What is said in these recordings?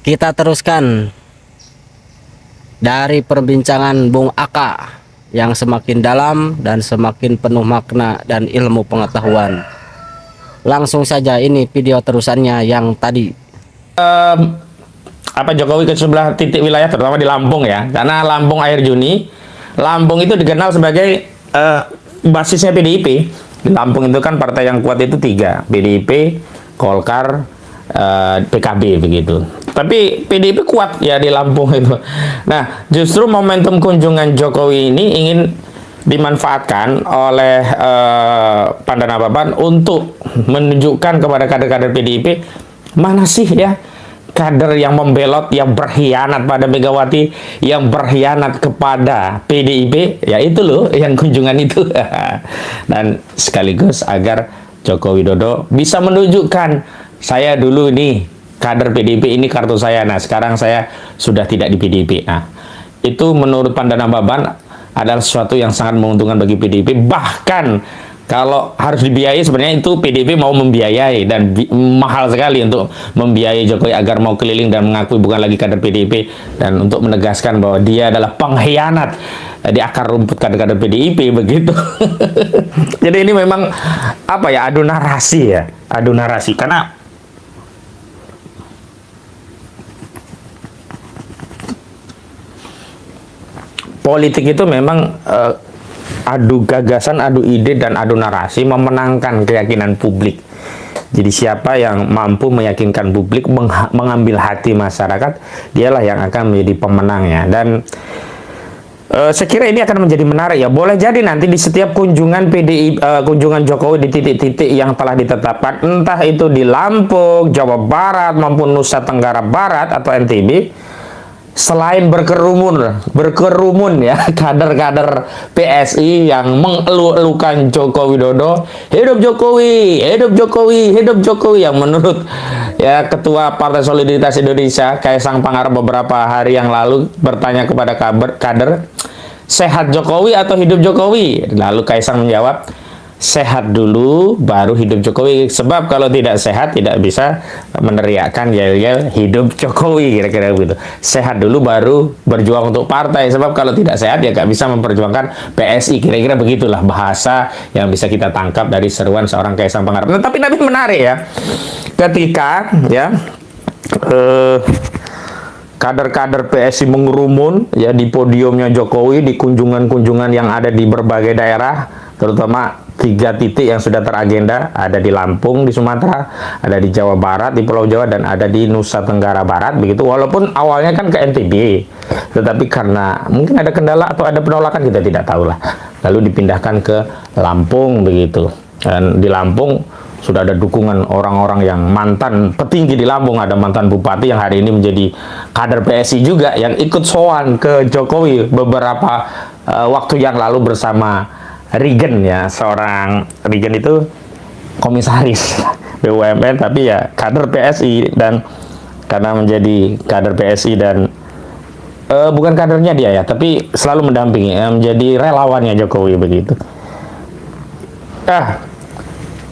Kita teruskan dari perbincangan Bung Aka yang semakin dalam dan semakin penuh makna dan ilmu pengetahuan. Langsung saja ini video terusannya yang tadi. Apa Jokowi ke sebelah titik wilayah terutama di Lampung ya, karena Lampung akhir Juni, Lampung itu dikenal sebagai basisnya PDIP. Di Lampung itu kan partai yang kuat itu tiga, PDIP, Golkar, PKB begitu. Tapi PDIP kuat ya di Lampung itu. Nah, justru momentum kunjungan Jokowi ini ingin dimanfaatkan oleh Pandana Baban untuk menunjukkan kepada kader-kader PDIP, mana sih ya kader yang membelot, yang berkhianat pada Megawati, yang berkhianat kepada PDIP, ya itu loh yang kunjungan itu. Dan sekaligus agar Joko Widodo bisa menunjukkan, saya dulu nih kader PDIP, ini kartu saya, nah sekarang saya sudah tidak di PDIP. Nah, itu menurut Pandana Baban adalah sesuatu yang sangat menguntungkan bagi PDIP. Bahkan kalau harus dibiayai, sebenarnya itu PDIP mau membiayai, dan mahal sekali untuk membiayai Jokowi agar mau keliling dan mengakui bukan lagi kader PDIP, dan untuk menegaskan bahwa dia adalah pengkhianat di akar rumput kader-kader PDIP begitu. Jadi ini memang apa ya, adu narasi ya, adu narasi, karena politik itu memang adu gagasan, adu ide, dan adu narasi, memenangkan keyakinan publik. Jadi siapa yang mampu meyakinkan publik, mengambil hati masyarakat, dialah yang akan menjadi pemenangnya. Dan saya kira ini akan menjadi menarik ya. Boleh jadi nanti di setiap kunjungan kunjungan Jokowi di titik-titik yang telah ditetapkan, entah itu di Lampung, Jawa Barat maupun Nusa Tenggara Barat atau NTB, selain berkerumun ya kader-kader PSI yang mengeluh-elukan Joko Widodo, hidup Jokowi, hidup Jokowi, hidup Jokowi, yang menurut ya Ketua Partai Solidaritas Indonesia Kaisang Pangarep beberapa hari yang lalu bertanya kepada kader, sehat Jokowi atau hidup Jokowi? Lalu Kaisang menjawab, sehat dulu baru hidup Jokowi, sebab kalau tidak sehat tidak bisa meneriakkan yel-yel hidup Jokowi, kira-kira begitu. Sehat dulu baru berjuang untuk partai, sebab kalau tidak sehat ya gak bisa memperjuangkan PSI, kira-kira begitulah bahasa yang bisa kita tangkap dari seruan seorang Kaisang Pangarep. Nah, tapi menarik ya, ketika ya kader-kader PSI mengerumun ya di podiumnya Jokowi, di kunjungan-kunjungan yang ada di berbagai daerah, terutama 3 titik yang sudah teragenda, ada di Lampung, di Sumatera, ada di Jawa Barat, di Pulau Jawa, dan ada di Nusa Tenggara Barat begitu. Walaupun awalnya kan ke NTB, tetapi karena mungkin ada kendala atau ada penolakan, kita tidak tahu lah, lalu dipindahkan ke Lampung begitu. Dan di Lampung sudah ada dukungan orang-orang yang mantan petinggi di Lampung, ada mantan bupati yang hari ini menjadi kader PSI juga, yang ikut sowan ke Jokowi beberapa waktu yang lalu bersama Regen ya, seorang Regen itu komisaris BUMN tapi ya kader PSI, dan karena menjadi kader PSI dan bukan kadernya dia ya, tapi selalu mendampingi menjadi relawannya Jokowi begitu.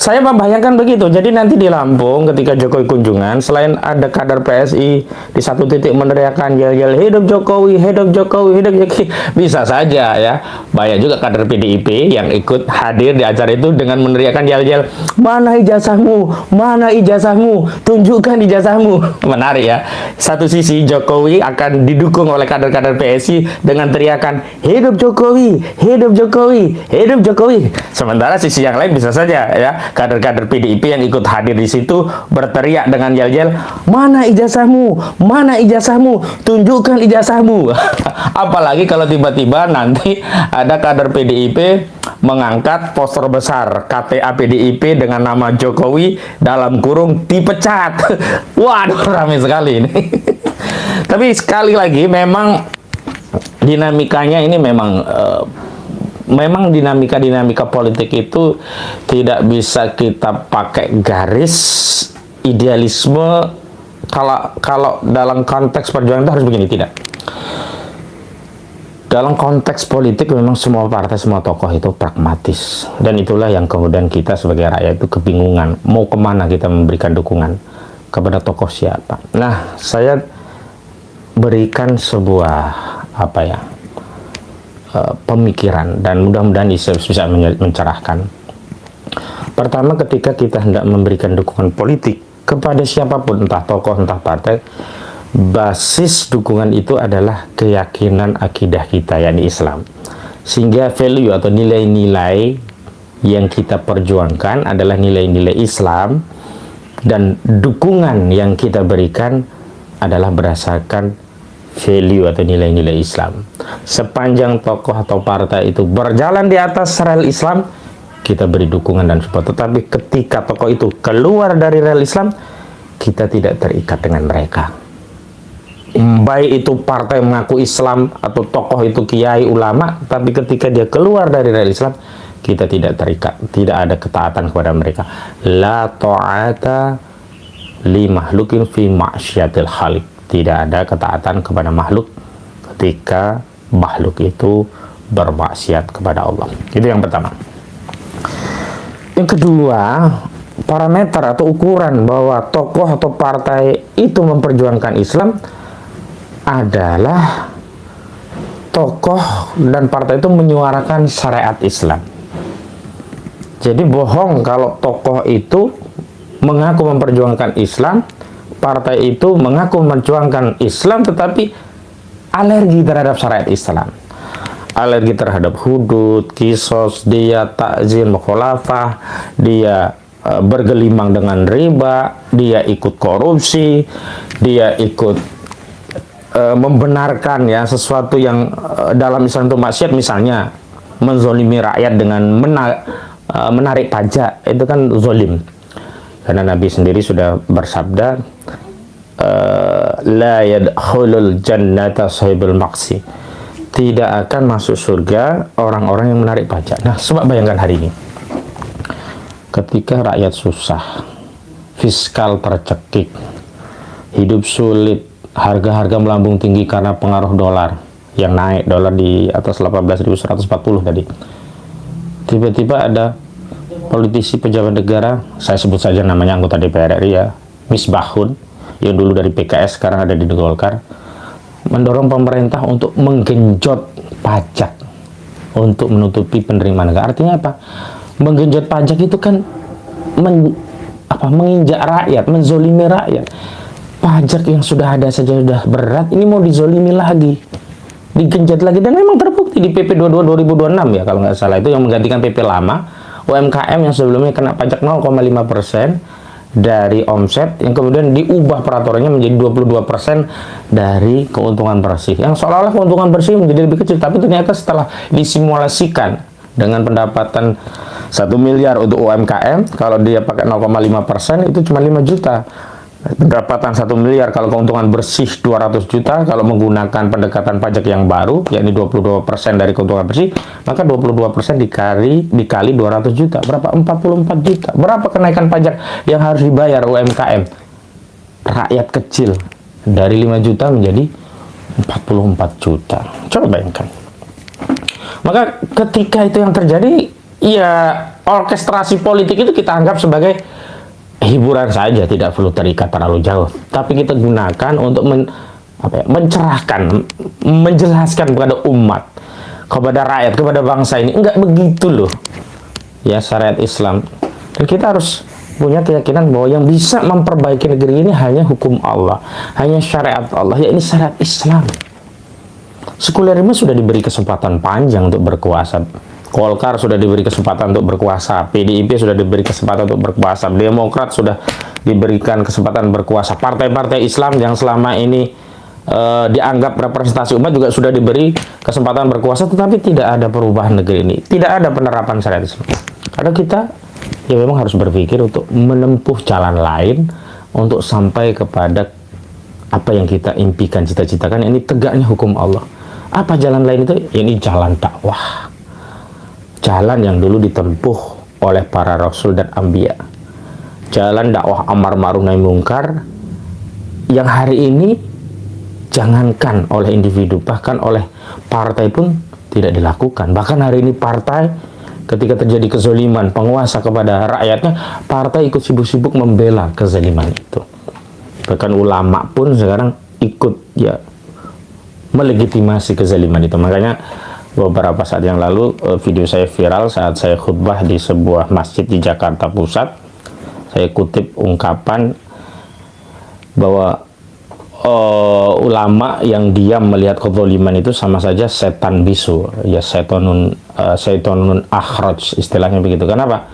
Saya membayangkan begitu. Jadi nanti di Lampung ketika Jokowi kunjungan, selain ada kader PSI di satu titik meneriakan yel-yel hidup Jokowi, hidup Jokowi, hidup Jokowi, bisa saja ya banyak juga kader PDIP yang ikut hadir di acara itu dengan meneriakan yel-yel, mana ijazahmu, mana ijazahmu, tunjukkan ijazahmu. Menarik ya. Satu sisi Jokowi akan didukung oleh kader-kader PSI dengan teriakan hidup Jokowi, hidup Jokowi, hidup Jokowi. Sementara sisi yang lain bisa saja ya kader-kader PDIP yang ikut hadir di situ berteriak dengan yel-yel, mana ijazahmu, mana ijazahmu, tunjukkan ijazahmu. Apalagi kalau tiba-tiba nanti ada kader PDIP mengangkat poster besar KTA PDIP dengan nama Jokowi dalam kurung dipecat. Waduh, ramai sekali ini. Tapi sekali lagi memang dinamikanya ini memang dinamika politik itu tidak bisa kita pakai garis idealisme. Kalau dalam konteks perjuangan itu harus begini, tidak. Dalam konteks politik memang semua partai, semua tokoh itu pragmatis, dan itulah yang kemudian kita sebagai rakyat itu kebingungan mau kemana kita memberikan dukungan kepada tokoh siapa. Nah, saya berikan sebuah apa ya, pemikiran, dan mudah-mudahan bisa mencerahkan. Pertama, ketika kita hendak memberikan dukungan politik kepada siapapun, entah tokoh, entah partai, basis dukungan itu adalah keyakinan akidah kita, yakni Islam. Sehingga value atau nilai-nilai yang kita perjuangkan adalah nilai-nilai Islam, dan dukungan yang kita berikan adalah berdasarkan value atau nilai-nilai Islam. Sepanjang tokoh atau partai itu berjalan di atas rel Islam, kita beri dukungan dan support. Tetapi ketika tokoh itu keluar dari rel Islam, kita tidak terikat dengan mereka. Baik itu partai mengaku Islam atau tokoh itu kiai ulama, tapi ketika dia keluar dari rel Islam, kita tidak terikat, tidak ada ketaatan kepada mereka. La ta'ata li makhlukin fi ma'syatil khaliq. Tidak ada ketaatan kepada makhluk ketika makhluk itu bermaksiat kepada Allah. Itu yang pertama. Yang kedua, parameter atau ukuran bahwa tokoh atau partai itu memperjuangkan Islam adalah tokoh dan partai itu menyuarakan syariat Islam. Jadi bohong kalau tokoh itu mengaku memperjuangkan Islam, partai itu mengaku memperjuangkan Islam tetapi alergi terhadap syariat Islam, alergi terhadap hudud, kisos, dia takzir mukhalafah, dia bergelimang dengan riba, dia ikut korupsi, dia ikut membenarkan ya sesuatu yang dalam Islam itu maksiat, misalnya menzolimi rakyat dengan menarik pajak, itu kan zolim. Karena Nabi sendiri sudah bersabda, la yadkhulul jannata sahibul maksi, tidak akan masuk surga orang-orang yang menarik pajak. Nah, coba bayangkan hari ini, ketika rakyat susah, fiskal tercekik, hidup sulit, harga-harga melambung tinggi karena pengaruh dolar yang naik, dolar di atas 18.140 tadi. Tiba-tiba ada politisi pejabat negara, saya sebut saja namanya anggota DPR RI ya, Misbahun, yang dulu dari PKS sekarang ada di Golkar, mendorong pemerintah untuk menggenjot pajak untuk menutupi penerimaan negara. Artinya apa? Menggenjot pajak itu kan menginjak rakyat, menzolimi rakyat. Pajak yang sudah ada saja sudah berat, ini mau dizolimi lagi, digenjot lagi, dan memang terbukti di PP 22 2026 ya kalau nggak salah, itu yang menggantikan PP lama. UMKM yang sebelumnya kena pajak 0,5% dari omset, yang kemudian diubah peraturannya menjadi 22% dari keuntungan bersih, yang seolah-olah keuntungan bersih menjadi lebih kecil, tapi ternyata setelah disimulasikan dengan pendapatan 1 miliar untuk UMKM, kalau dia pakai 0,5% itu cuma 5 juta. Pendapatan 1 miliar kalau keuntungan bersih 200 juta, kalau menggunakan pendekatan pajak yang baru, yakni 22% dari keuntungan bersih, maka 22% dikali 200 juta, berapa? 44 juta. Berapa kenaikan pajak yang harus dibayar UMKM? Rakyat kecil, dari 5 juta menjadi 44 juta. Coba bayangkan. Maka ketika itu yang terjadi, ya orkestrasi politik itu kita anggap sebagai hiburan saja, tidak perlu terikat terlalu jauh, tapi kita gunakan untuk mencerahkan, menjelaskan kepada umat, kepada rakyat, kepada bangsa ini. Enggak begitu loh ya syariat Islam. Dan kita harus punya keyakinan bahwa yang bisa memperbaiki negeri ini hanya hukum Allah, hanya syariat Allah, yakni syariat Islam. Sekulerisme sudah diberi kesempatan panjang untuk berkuasa. Golkar sudah diberi kesempatan untuk berkuasa, PDIP sudah diberi kesempatan untuk berkuasa, Demokrat sudah diberikan kesempatan berkuasa, partai-partai Islam yang selama ini dianggap representasi umat juga sudah diberi kesempatan berkuasa, tetapi tidak ada perubahan negeri ini, tidak ada penerapan syariat Islam. Karena kita ya memang harus berpikir untuk menempuh jalan lain untuk sampai kepada apa yang kita impikan, cita-citakan, ini tegaknya hukum Allah. Apa jalan lain itu? Ini jalan dakwah. Jalan yang dulu ditempuh oleh para rasul dan anbiya. Jalan dakwah amar ma'ruf nahi mungkar yang hari ini jangankan oleh individu, bahkan oleh partai pun tidak dilakukan. Bahkan hari ini partai ketika terjadi kezaliman penguasa kepada rakyatnya, partai ikut sibuk-sibuk membela kezaliman itu. Bahkan ulama pun sekarang ikut ya melegitimasi kezaliman itu. Makanya beberapa saat yang lalu video saya viral saat saya khutbah di sebuah masjid di Jakarta Pusat. Saya kutip ungkapan bahwa ulama yang diam melihat kezaliman itu sama saja setan bisu, ya setonun akhraj, istilahnya begitu. Kenapa?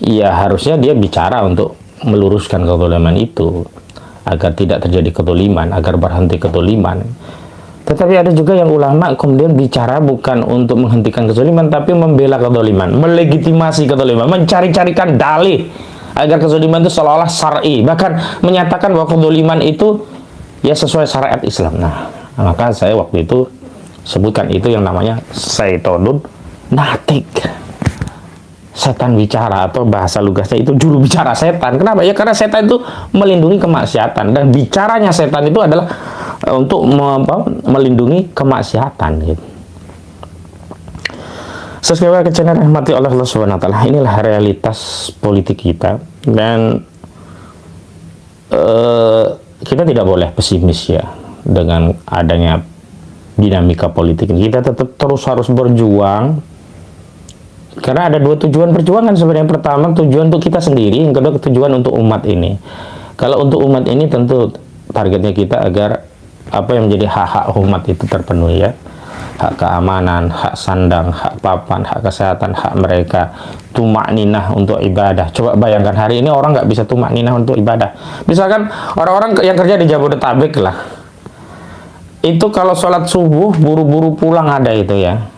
Ya harusnya dia bicara untuk meluruskan kezaliman itu agar tidak terjadi kezaliman, agar berhenti kezaliman. Tetapi ada juga yang ulama kemudian bicara bukan untuk menghentikan kezaliman, tapi membela kezaliman, melegitimasi kezaliman, mencari-carikan dalih agar kezaliman itu seolah-olah syar'i, bahkan menyatakan bahwa kezaliman itu ya sesuai syariat Islam. Nah, maka saya waktu itu sebutkan itu yang namanya syaitonun natik, setan bicara, atau bahasa lugasnya itu juru bicara setan. Kenapa? Ya karena setan itu melindungi kemaksiatan, dan bicaranya setan itu adalah untuk melindungi kemaksiatan gitu. Sesuai kecelakaan rahmati Allah Subhanahu wa taala. Inilah realitas politik kita, dan kita tidak boleh pesimis ya dengan adanya dinamika politik ini. Kita tetap terus harus berjuang, karena ada dua tujuan perjuangan sebenarnya. Yang pertama tujuan untuk kita sendiri, yang kedua tujuan untuk umat ini. Kalau untuk umat ini tentu targetnya kita agar apa yang menjadi hak-hak umat itu terpenuhi ya. Hak keamanan, hak sandang, hak papan, hak kesehatan, hak mereka, tumakninah untuk ibadah. Coba bayangkan hari ini orang nggak bisa tumakninah untuk ibadah. Misalkan orang-orang yang kerja di Jabodetabek lah, itu kalau sholat subuh buru-buru pulang ada itu ya.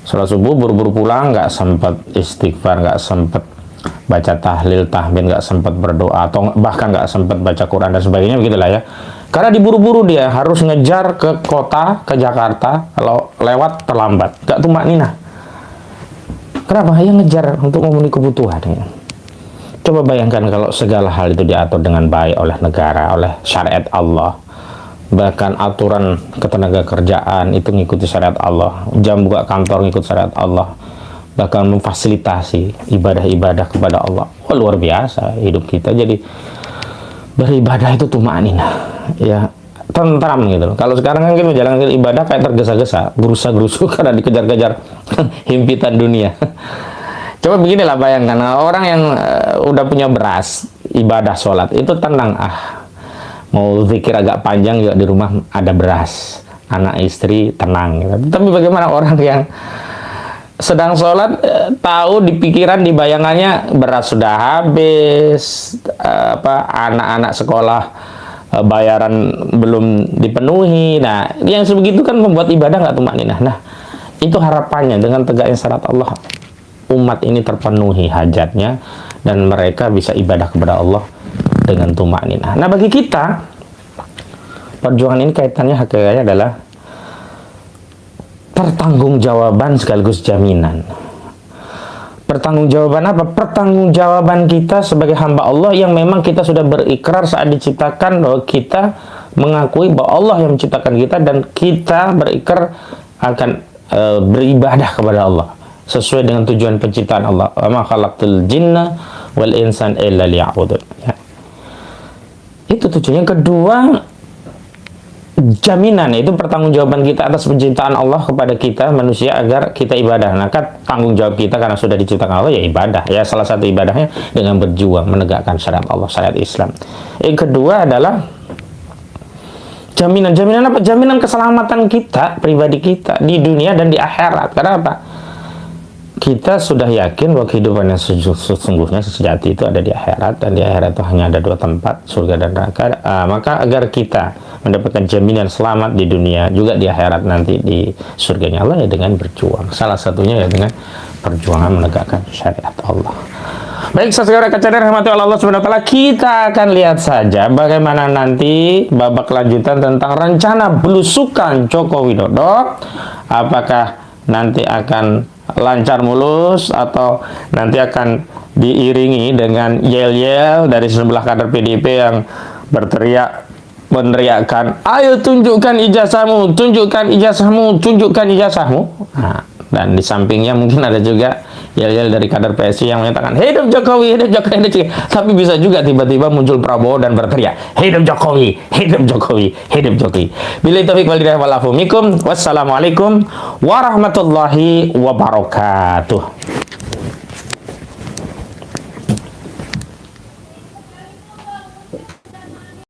Sholat subuh buru-buru pulang, nggak sempat istighfar, nggak sempat baca tahlil, tahmid, nggak sempat berdoa, atau bahkan nggak sempat baca Quran dan sebagainya, begitulah ya. Karena diburu-buru dia harus ngejar ke kota, ke Jakarta, kalau lewat terlambat, nggak tumakninah. Kenapa? Ya ngejar untuk memenuhi kebutuhan ya. Coba bayangkan kalau segala hal itu diatur dengan baik oleh negara, oleh syariat Allah. Bahkan aturan ketenaga kerjaan itu ngikuti syariat Allah, jam buka kantor ngikut syariat Allah, bahkan memfasilitasi ibadah-ibadah kepada Allah. Wah, luar biasa hidup kita. Jadi beribadah itu tumakninah ya, tentram gitu. Kalau sekarang kan kita menjalankan ibadah kayak tergesa-gesa, gerusa-gerusu karena dikejar-kejar himpitan dunia. Coba beginilah bayangkan, orang yang udah punya beras, ibadah sholat itu tenang, mau zikir agak panjang juga di rumah ada beras, anak istri tenang gitu. Tapi bagaimana orang yang sedang sholat, tahu di pikiran, di bayangannya beras sudah habis, anak-anak sekolah bayaran belum dipenuhi. Nah, yang sebegitu kan membuat ibadah nggak tumakninah. Nah, itu harapannya dengan tegaknya syariat Allah, umat ini terpenuhi hajatnya dan mereka bisa ibadah kepada Allah dengan tumakninah. Nah, bagi kita perjuangan ini kaitannya hakikatnya adalah pertanggungjawaban sekaligus jaminan. Pertanggungjawaban apa? Pertanggungjawaban kita sebagai hamba Allah yang memang kita sudah berikrar saat diciptakan bahwa kita mengakui bahwa Allah yang menciptakan kita, dan kita berikrar akan beribadah kepada Allah sesuai dengan tujuan penciptaan Allah. Wa ma khalaqtul jinna wal insan illa liya'budun. Ya. Itu tujuan. Yang kedua, jaminan, itu pertanggungjawaban kita atas penciptaan Allah kepada kita manusia agar kita ibadah. Nah, kan tanggung jawab kita karena sudah diciptakan Allah ya ibadah. Ya, salah satu ibadahnya dengan berjuang menegakkan syariat Allah, syariat Islam. Yang kedua adalah jaminan. Jaminan apa? Jaminan keselamatan kita, pribadi kita di dunia dan di akhirat. Karena apa? Kita sudah yakin bahwa kehidupan yang sesungguhnya sejati itu ada di akhirat, dan di akhirat itu hanya ada dua tempat, surga dan neraka. Maka agar kita mendapatkan jaminan selamat di dunia juga di akhirat nanti di surganya Allah, ya dengan berjuang. Salah satunya ya dengan perjuangan menegakkan syariat Allah. Baik, saudara kecil rahmati Allah Subhanahu wa taala, kita akan lihat saja bagaimana nanti babak lanjutan tentang rencana belusukan Joko Widodo. Apakah nanti akan lancar mulus atau nanti akan diiringi dengan yel-yel dari sejumlah kader PDIP yang meneriakkan, ayo tunjukkan ijazahmu, tunjukkan ijazahmu, tunjukkan ijazahmu. Nah, dan di sampingnya mungkin ada juga yel-yel dari kader PSI yang menyatakan hidup Jokowi, hidup Jokowi, hidup Jokowi. Tapi bisa juga tiba-tiba muncul Prabowo dan berteriak hidup Jokowi, hidup Jokowi, hidup Jokowi. Billahi taufiq wal hidayah wal afu minkum. Wassalamualaikum warahmatullahi wabarakatuh.